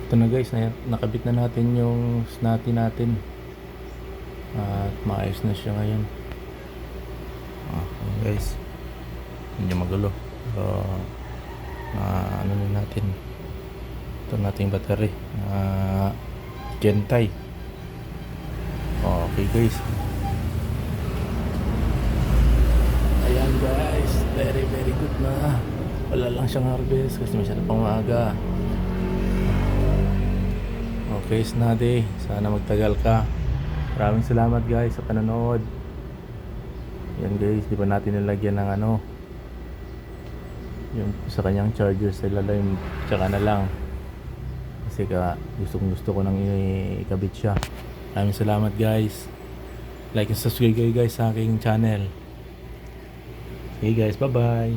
Ito na guys, nakabit na natin yung snati natin at maayos na siya ngayon. Okay guys, hindi magulo. So, ano na natin, ito nating battery Gentay. Okay guys, ayan guys, very good na. Wala lang siyang harvest kasi masyado pang maaga. Okay Snati, sana magtagal ka. Maraming salamat guys sa panonood. Yan guys, di pa natin nilagyan ng yung sa kanyang charger sa ilalim, tsaka na lang kasi gusto ko nang ikabit siya. Maraming salamat guys. Like and subscribe kayo guys sa aking channel. Okay guys, bye bye.